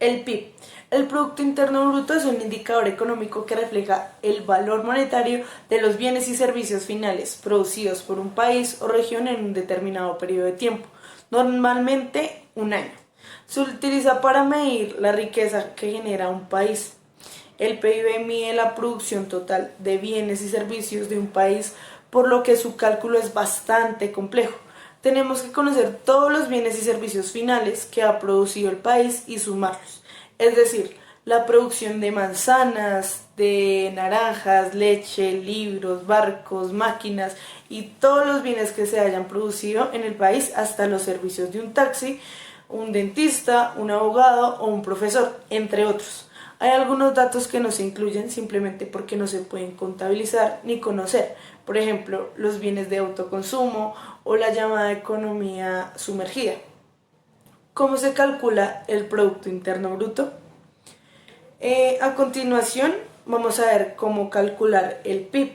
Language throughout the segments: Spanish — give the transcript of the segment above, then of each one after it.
El PIB. El Producto Interno Bruto es un indicador económico que refleja el valor monetario de los bienes y servicios finales producidos por un país o región en un determinado periodo de tiempo, normalmente un año. Se utiliza para medir la riqueza que genera un país. El PIB mide la producción total de bienes y servicios de un país, por lo que su cálculo es bastante complejo. Tenemos que conocer todos los bienes y servicios finales que ha producido el país y sumarlos. Es decir, la producción de manzanas, de naranjas, leche, libros, barcos, máquinas y todos los bienes que se hayan producido en el país, hasta los servicios de un taxi, un dentista, un abogado o un profesor, entre otros. Hay algunos datos que no se incluyen simplemente porque no se pueden contabilizar ni conocer, por ejemplo, los bienes de autoconsumo o la llamada economía sumergida. ¿Cómo se calcula el Producto Interno Bruto? A continuación vamos a ver cómo calcular el PIB.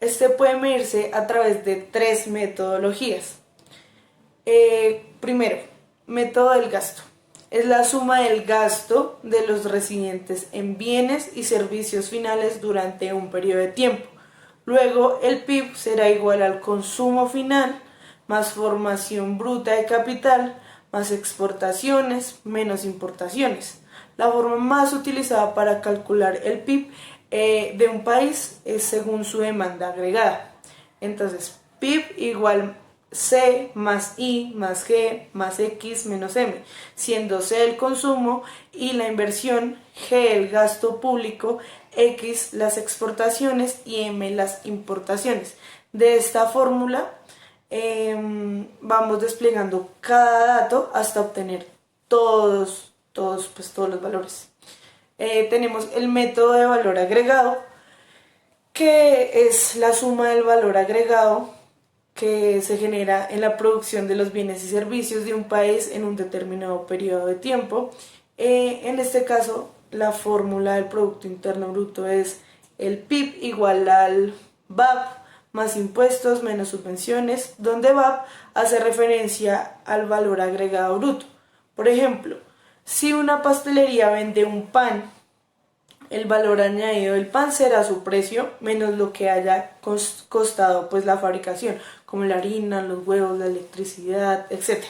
Este puede medirse a través de tres metodologías. Primero, método del gasto. Es la suma del gasto de los residentes en bienes y servicios finales durante un periodo de tiempo. Luego, el PIB será igual al consumo final más formación bruta de capital más exportaciones menos importaciones. La forma más utilizada para calcular el PIB de un país es según su demanda agregada. Entonces, PIB igual C más I más G más X menos M, siendo C el consumo y la inversión, G el gasto público, X las exportaciones y M las importaciones. De esta fórmula vamos desplegando cada dato hasta obtener todos los valores. Tenemos el método de valor agregado, que es la suma del valor agregado que se genera en la producción de los bienes y servicios de un país en un determinado periodo de tiempo. En este caso, la fórmula del Producto Interno Bruto es el PIB igual al VAP más impuestos menos subvenciones, donde VAP hace referencia al valor agregado bruto. Por ejemplo, si una pastelería vende un pan, el valor añadido del pan será su precio menos lo que haya costado pues la fabricación, como la harina, los huevos, la electricidad, etc.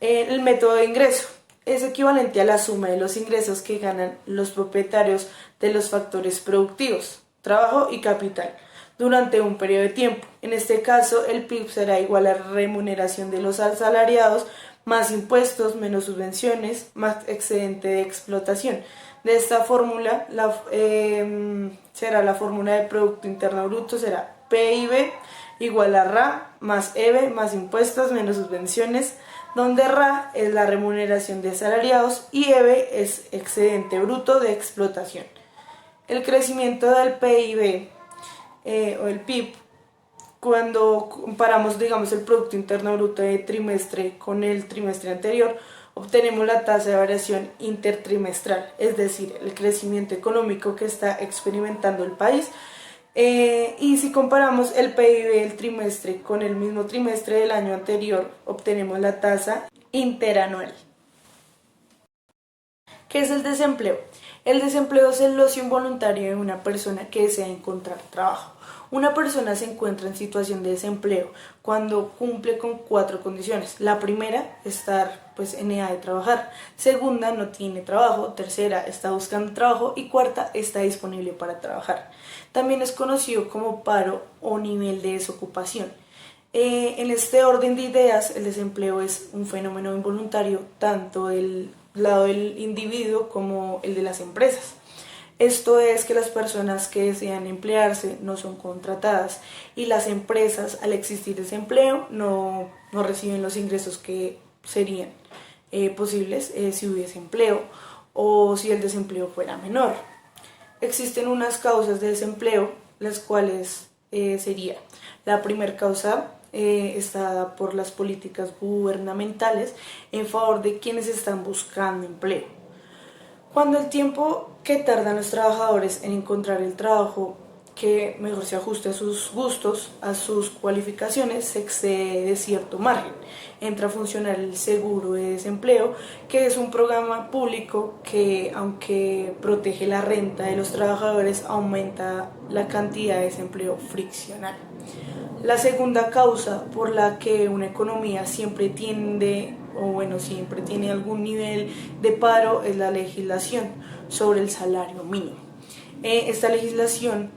El método de ingreso es equivalente a la suma de los ingresos que ganan los propietarios de los factores productivos, trabajo y capital, durante un periodo de tiempo. En este caso, el PIB será igual a la remuneración de los asalariados más impuestos menos subvenciones más excedente de explotación. De esta fórmula será la fórmula de Producto Interno Bruto, será PIB igual a RA más EB más impuestos menos subvenciones, donde RA es la remuneración de asalariados y EB es excedente bruto de explotación. El crecimiento del PIB o el PIB, cuando comparamos, digamos, el Producto Interno Bruto de trimestre con el trimestre anterior, obtenemos la tasa de variación intertrimestral, es decir, el crecimiento económico que está experimentando el país. Y si comparamos el PIB del trimestre con el mismo trimestre del año anterior, obtenemos la tasa interanual. ¿Qué es el desempleo? El desempleo es el ocio involuntario de una persona que desea encontrar trabajo. Una persona se encuentra en situación de desempleo cuando cumple con cuatro condiciones. La primera, estar en edad de trabajar. Segunda, no tiene trabajo. Tercera, está buscando trabajo. Y cuarta, está disponible para trabajar. También es conocido como paro o nivel de desocupación. En este orden de ideas, el desempleo es un fenómeno involuntario tanto del lado del individuo como el de las empresas. Esto es que las personas que desean emplearse no son contratadas y las empresas, al existir desempleo, no reciben los ingresos que serían posibles si hubiese empleo o si el desempleo fuera menor. Existen unas causas de desempleo, las cuales sería la primera causa está dada por las políticas gubernamentales en favor de quienes están buscando empleo. Cuando el tiempo que tardan los trabajadores en encontrar el trabajo que mejor se ajuste a sus gustos, a sus cualificaciones, se excede de cierto margen. Entra a funcionar el seguro de desempleo, que es un programa público que, aunque protege la renta de los trabajadores, aumenta la cantidad de desempleo friccional. La segunda causa por la que una economía siempre siempre tiene algún nivel de paro es la legislación sobre el salario mínimo. Esta legislación,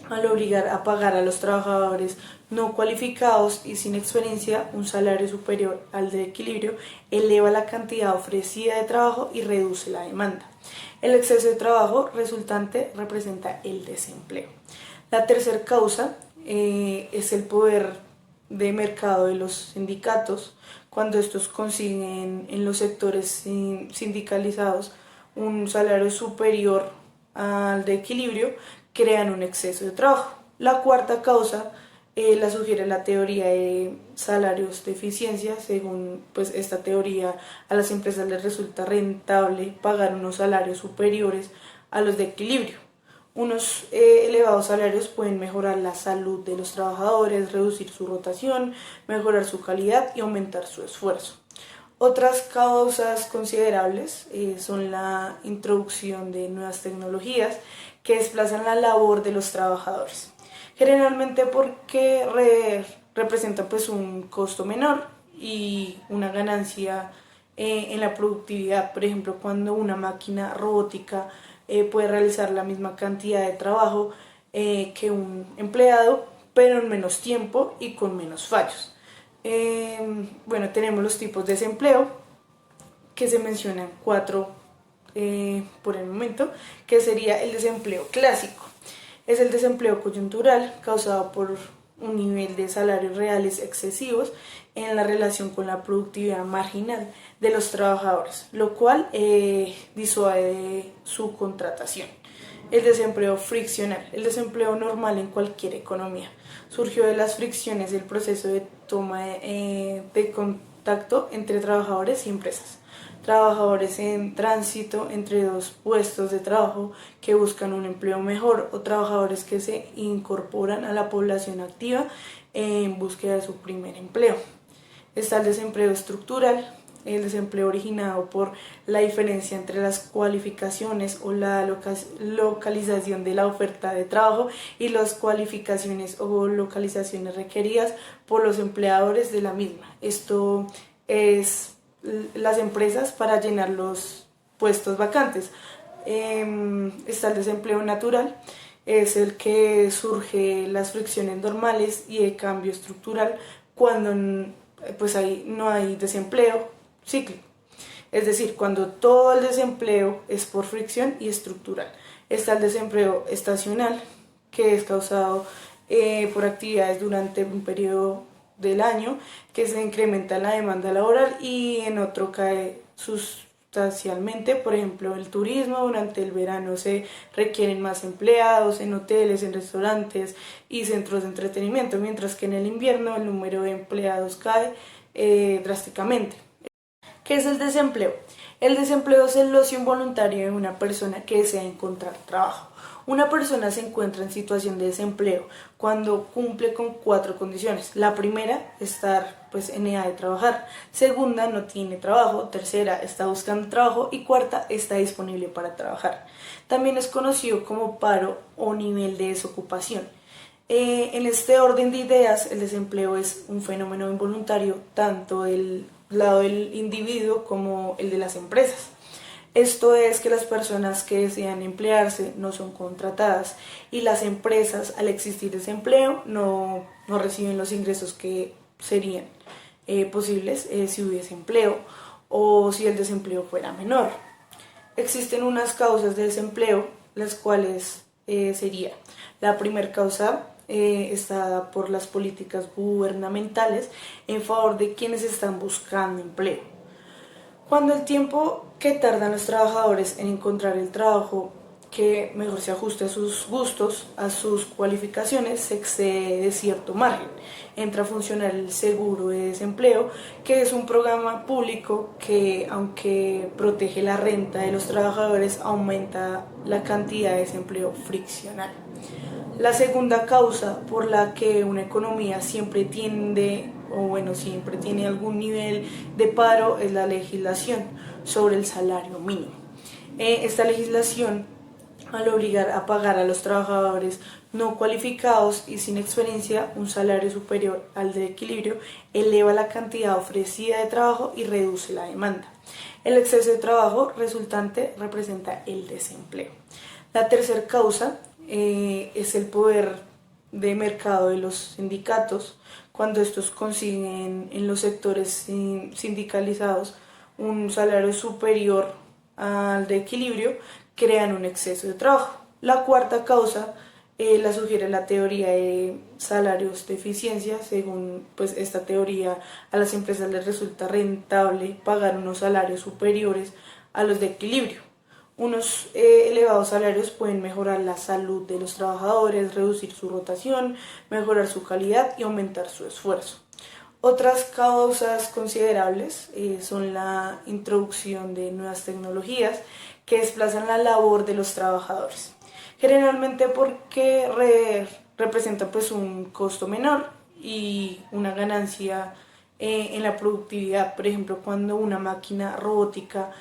al obligar a pagar a los trabajadores no cualificados y sin experiencia un salario superior al de equilibrio, eleva la cantidad ofrecida de trabajo y reduce la demanda. El exceso de trabajo resultante representa el desempleo. La tercera causa es el poder de mercado de los sindicatos, cuando estos consiguen en los sectores sindicalizados un salario superior al de equilibrio, crean un exceso de trabajo. La cuarta causa la sugiere la teoría de salarios de eficiencia. Según esta teoría, a las empresas les resulta rentable pagar unos salarios superiores a los de equilibrio. Unos elevados salarios pueden mejorar la salud de los trabajadores, reducir su rotación, mejorar su calidad y aumentar su esfuerzo. Otras causas considerables son la introducción de nuevas tecnologías que desplazan la labor de los trabajadores, generalmente porque representan un costo menor y una ganancia en la productividad. Por ejemplo, cuando una máquina robótica puede realizar la misma cantidad de trabajo que un empleado, pero en menos tiempo y con menos fallos. Tenemos los tipos de desempleo, que se mencionan 4 por el momento, que sería el desempleo clásico. Es el desempleo coyuntural causado por un nivel de salarios reales excesivos en la relación con la productividad marginal de los trabajadores, lo cual disuade su contratación. El desempleo friccional, el desempleo normal en cualquier economía, surgió de las fricciones del proceso de toma de contacto entre trabajadores y empresas. Trabajadores en tránsito entre dos puestos de trabajo que buscan un empleo mejor, o trabajadores que se incorporan a la población activa en búsqueda de su primer empleo. Está el desempleo estructural, el desempleo originado por la diferencia entre las cualificaciones o la localización de la oferta de trabajo y las cualificaciones o localizaciones requeridas por los empleadores de la misma. Esto es las empresas para llenar los puestos vacantes. Está el desempleo natural, es el que surge las fricciones normales y el cambio estructural cuando no hay desempleo cíclico, es decir, cuando todo el desempleo es por fricción y estructural. Está el desempleo estacional, que es causado por actividades durante un periodo del año, que se incrementa la demanda laboral y en otro cae sustancialmente. Por ejemplo, el turismo. Durante el verano se requieren más empleados en hoteles, en restaurantes y centros de entretenimiento, mientras que en el invierno el número de empleados cae drásticamente. ¿Qué es el desempleo? El desempleo es el ocio involuntario de una persona que desea encontrar trabajo. Una persona se encuentra en situación de desempleo cuando cumple con 4 condiciones. La primera, estar en edad de trabajar. Segunda, no tiene trabajo. Tercera, está buscando trabajo. Y cuarta, está disponible para trabajar. También es conocido como paro o nivel de desocupación. En este orden de ideas, el desempleo es un fenómeno involuntario tanto del lado del individuo como el de las empresas. Esto es que las personas que desean emplearse no son contratadas y las empresas, al existir desempleo, no reciben los ingresos que serían posibles si hubiese empleo o si el desempleo fuera menor. Existen unas causas de desempleo, las cuales sería la primera causa está por las políticas gubernamentales en favor de quienes están buscando empleo. Cuando el tiempo que tardan los trabajadores en encontrar el trabajo que mejor se ajuste a sus gustos, a sus cualificaciones, se excede de cierto margen. Entra a funcionar el seguro de desempleo, que es un programa público que, aunque protege la renta de los trabajadores, aumenta la cantidad de desempleo friccional. La segunda causa por la que una economía siempre tiende, o bueno, siempre tiene algún nivel de paro, es la legislación sobre el salario mínimo. Esta legislación, al obligar a pagar a los trabajadores no cualificados y sin experiencia un salario superior al de equilibrio, eleva la cantidad ofrecida de trabajo y reduce la demanda. El exceso de trabajo resultante representa el desempleo. La tercera causa es el poder de mercado de los sindicatos, cuando estos consiguen en los sectores sindicalizados un salario superior al de equilibrio, crean un exceso de trabajo. La cuarta causa la sugiere la teoría de salarios de eficiencia. Según pues, esta teoría, a las empresas les resulta rentable pagar unos salarios superiores a los de equilibrio. Unos elevados salarios pueden mejorar la salud de los trabajadores, reducir su rotación, mejorar su calidad y aumentar su esfuerzo. Otras causas considerables son la introducción de nuevas tecnologías que desplazan la labor de los trabajadores, generalmente porque representan pues, un costo menor y una ganancia en la productividad. Por ejemplo, cuando una máquina robótica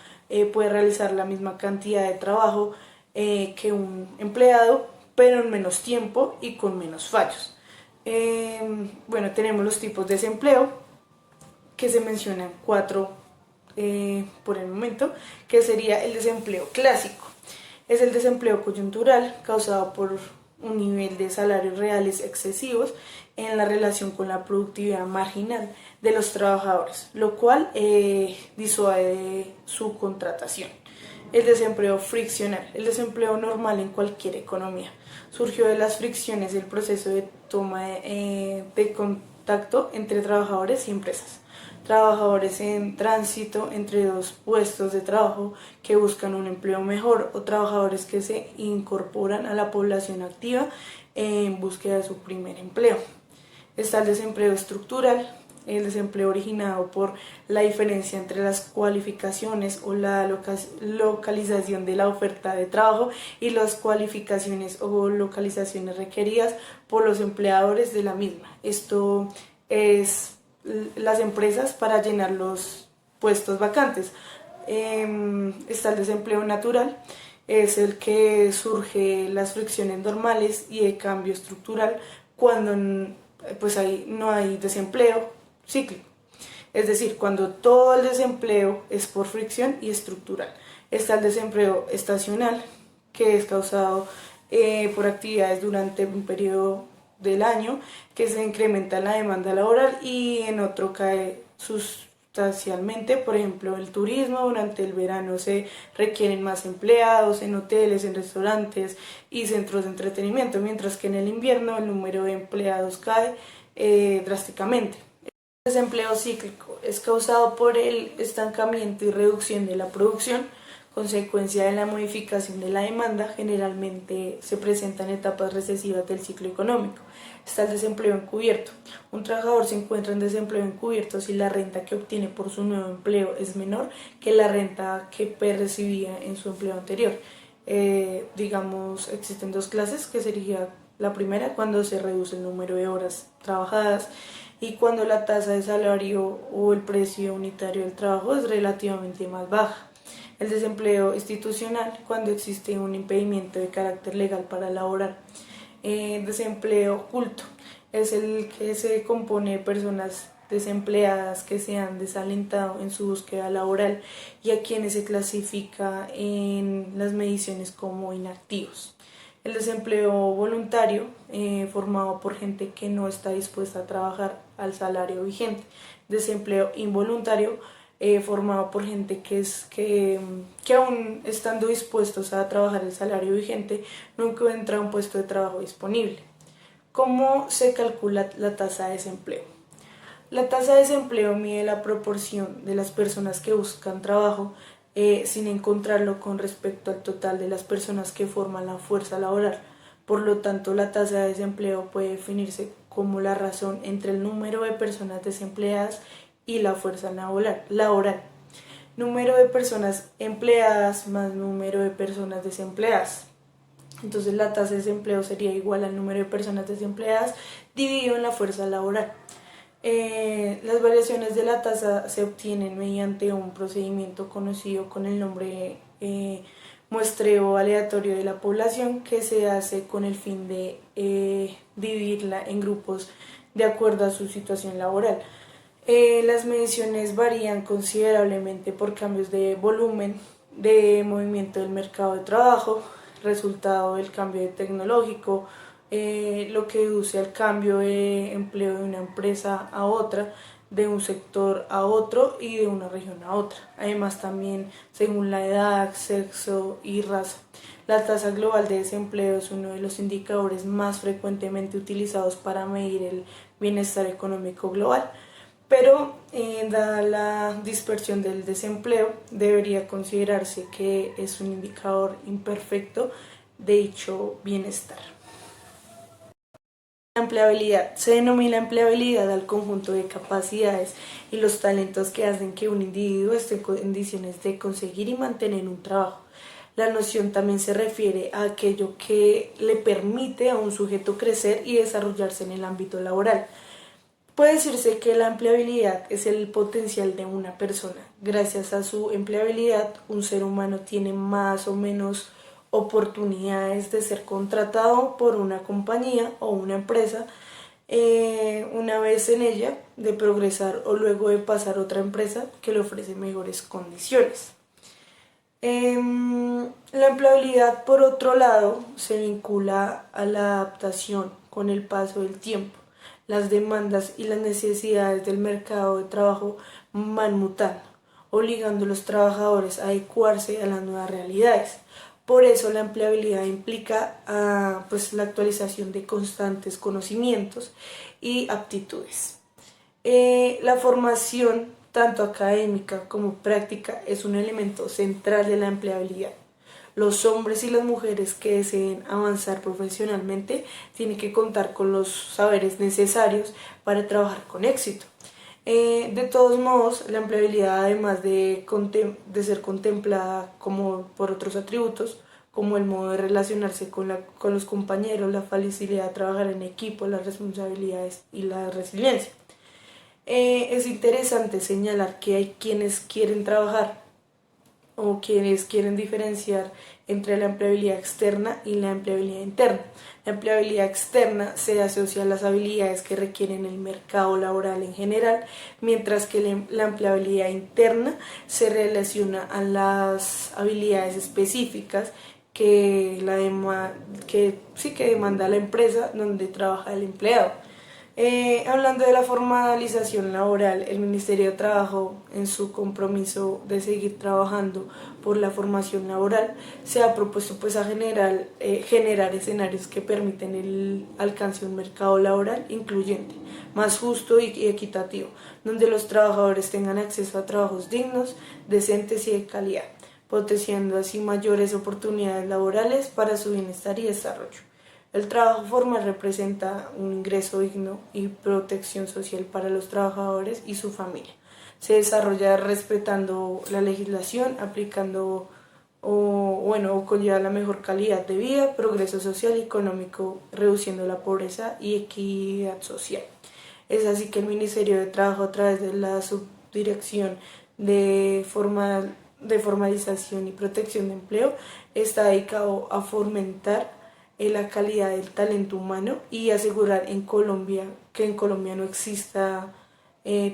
puede realizar la misma cantidad de trabajo que un empleado, pero en menos tiempo y con menos fallos. Bueno, tenemos los tipos de desempleo, que se mencionan 4 por el momento, que sería el desempleo clásico. Es el desempleo coyuntural causado por un nivel de salarios reales excesivos en la relación con la productividad marginal de los trabajadores, lo cual disuade su contratación. El desempleo friccional, el desempleo normal en cualquier economía, surgió de las fricciones del proceso de toma de contacto entre trabajadores y empresas. Trabajadores en tránsito entre dos puestos de trabajo que buscan un empleo mejor, o trabajadores que se incorporan a la población activa en búsqueda de su primer empleo. Está el desempleo estructural, el desempleo originado por la diferencia entre las cualificaciones o la localización de la oferta de trabajo y las cualificaciones o localizaciones requeridas por los empleadores de la misma. Esto es las empresas para llenar los puestos vacantes. Está el desempleo natural, es el que surge las fricciones normales y de cambio estructural cuando pues no hay desempleo cíclico, es decir, cuando todo el desempleo es por fricción y estructural. Está el desempleo estacional, que es causado por actividades durante un periodo del año que se incrementa la demanda laboral y en otro cae sustancialmente. Por ejemplo, el turismo. Durante el verano se requieren más empleados en hoteles, en restaurantes y centros de entretenimiento, mientras que en el invierno el número de empleados cae drásticamente. El desempleo cíclico es causado por el estancamiento y reducción de la producción, consecuencia de la modificación de la demanda. Generalmente se presenta en etapas recesivas del ciclo económico. Está el desempleo encubierto. Un trabajador se encuentra en desempleo encubierto si la renta que obtiene por su nuevo empleo es menor que la renta que percibía en su empleo anterior. Digamos, existen 2 clases, que sería la primera, cuando se reduce el número de horas trabajadas y cuando la tasa de salario o el precio unitario del trabajo es relativamente más baja. El desempleo institucional, cuando existe un impedimento de carácter legal para laborar. Desempleo oculto es el que se compone de personas desempleadas que se han desalentado en su búsqueda laboral y a quienes se clasifica en las mediciones como inactivos. El desempleo voluntario, formado por gente que no está dispuesta a trabajar al salario vigente. Desempleo involuntario, formado por gente que aún estando dispuestos a trabajar el salario vigente no encuentra un puesto de trabajo disponible. ¿Cómo se calcula la tasa de desempleo? La tasa de desempleo mide la proporción de las personas que buscan trabajo sin encontrarlo con respecto al total de las personas que forman la fuerza laboral. Por lo tanto, la tasa de desempleo puede definirse como la razón entre el número de personas desempleadas y la fuerza laboral. Número de personas empleadas más número de personas desempleadas. Entonces la tasa de desempleo sería igual al número de personas desempleadas dividido en la fuerza laboral. Las variaciones de la tasa se obtienen mediante un procedimiento conocido con el nombre muestreo aleatorio de la población, que se hace con el fin de dividirla en grupos de acuerdo a su situación laboral. Las mediciones varían considerablemente por cambios de volumen, de movimiento del mercado de trabajo, resultado del cambio tecnológico, lo que deduce al cambio de empleo de una empresa a otra, de un sector a otro y de una región a otra. Además también según la edad, sexo y raza. La tasa global de desempleo es uno de los indicadores más frecuentemente utilizados para medir el bienestar económico global, pero dada la dispersión del desempleo, debería considerarse que es un indicador imperfecto de dicho bienestar. La empleabilidad. Se denomina empleabilidad al conjunto de capacidades y los talentos que hacen que un individuo esté en condiciones de conseguir y mantener un trabajo. La noción también se refiere a aquello que le permite a un sujeto crecer y desarrollarse en el ámbito laboral. Puede decirse que la empleabilidad es el potencial de una persona. Gracias a su empleabilidad, un ser humano tiene más o menos oportunidades de ser contratado por una compañía o una empresa, una vez en ella, de progresar o luego de pasar a otra empresa que le ofrece mejores condiciones. La empleabilidad, por otro lado, se vincula a la adaptación con el paso del tiempo. Las demandas y las necesidades del mercado de trabajo van mutando, obligando a los trabajadores a adecuarse a las nuevas realidades. Por eso la empleabilidad implica pues, la actualización de constantes conocimientos y aptitudes. La formación, tanto académica como práctica, es un elemento central de la empleabilidad. Los hombres y las mujeres que deseen avanzar profesionalmente tienen que contar con los saberes necesarios para trabajar con éxito. De todos modos, la empleabilidad, además de ser contemplada como por otros atributos, como el modo de relacionarse con los compañeros, la facilidad de trabajar en equipo, las responsabilidades y la resiliencia. Es interesante señalar que hay quienes quieren trabajar o quienes quieren diferenciar entre la empleabilidad externa y la empleabilidad interna. La empleabilidad externa se asocia a las habilidades que requieren el mercado laboral en general, mientras que la empleabilidad interna se relaciona a las habilidades específicas que demanda la empresa donde trabaja el empleado. Hablando de la formalización laboral, el Ministerio de Trabajo, en su compromiso de seguir trabajando por la formación laboral, se ha propuesto pues, a generar escenarios que permiten el alcance de un mercado laboral incluyente, más justo y equitativo, donde los trabajadores tengan acceso a trabajos dignos, decentes y de calidad, potenciando así mayores oportunidades laborales para su bienestar y desarrollo. El trabajo formal representa un ingreso digno y protección social para los trabajadores y su familia. Se desarrolla respetando la legislación, aplicando o conlleva la mejor calidad de vida, progreso social y económico, reduciendo la pobreza y equidad social. Es así que el Ministerio de Trabajo, a través de la Subdirección de Formalización y Protección de Empleo, está dedicado a fomentar la calidad del talento humano y asegurar que en Colombia no exista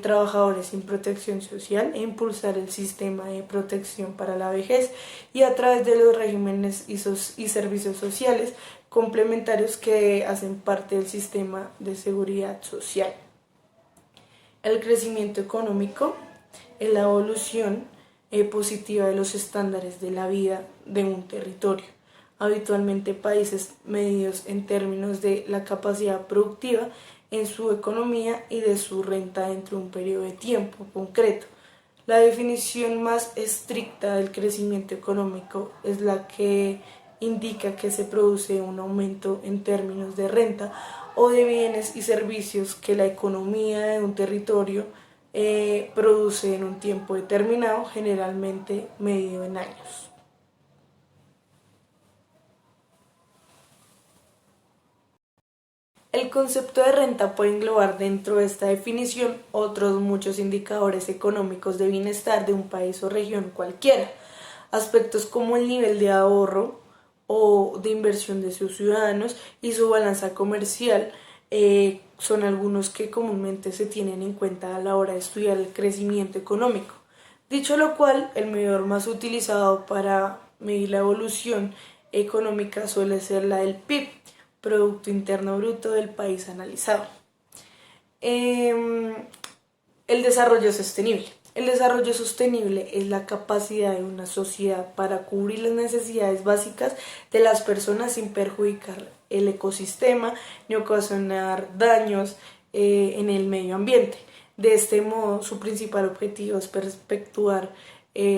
trabajadores sin protección social, e impulsar el sistema de protección para la vejez y a través de los regímenes y servicios sociales complementarios que hacen parte del sistema de seguridad social. El crecimiento económico es la evolución positiva de los estándares de la vida de un territorio. Habitualmente países medidos en términos de la capacidad productiva en su economía y de su renta dentro de un periodo de tiempo concreto. La definición más estricta del crecimiento económico es la que indica que se produce un aumento en términos de renta o de bienes y servicios que la economía de un territorio produce en un tiempo determinado, generalmente medido en años. El concepto de renta puede englobar dentro de esta definición otros muchos indicadores económicos de bienestar de un país o región cualquiera, aspectos como el nivel de ahorro o de inversión de sus ciudadanos y su balanza comercial. Son algunos que comúnmente se tienen en cuenta a la hora de estudiar el crecimiento económico. Dicho lo cual, el medidor más utilizado para medir la evolución económica suele ser la del PIB, Producto Interno Bruto del país analizado. El desarrollo sostenible. El desarrollo sostenible es la capacidad de una sociedad para cubrir las necesidades básicas de las personas sin perjudicar el ecosistema ni ocasionar daños en el medio ambiente. De este modo, su principal objetivo es perpetuar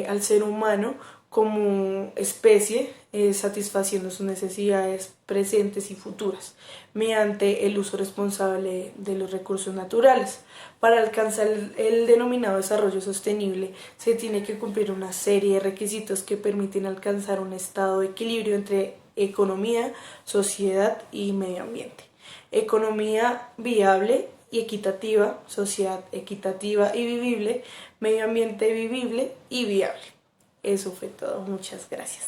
al ser humano como especie, satisfaciendo sus necesidades presentes y futuras, mediante el uso responsable de los recursos naturales. Para alcanzar el denominado desarrollo sostenible, se tiene que cumplir una serie de requisitos que permiten alcanzar un estado de equilibrio entre economía, sociedad y medio ambiente. Economía viable y equitativa, sociedad equitativa y vivible, medio ambiente vivible y viable. Eso fue todo. Muchas gracias.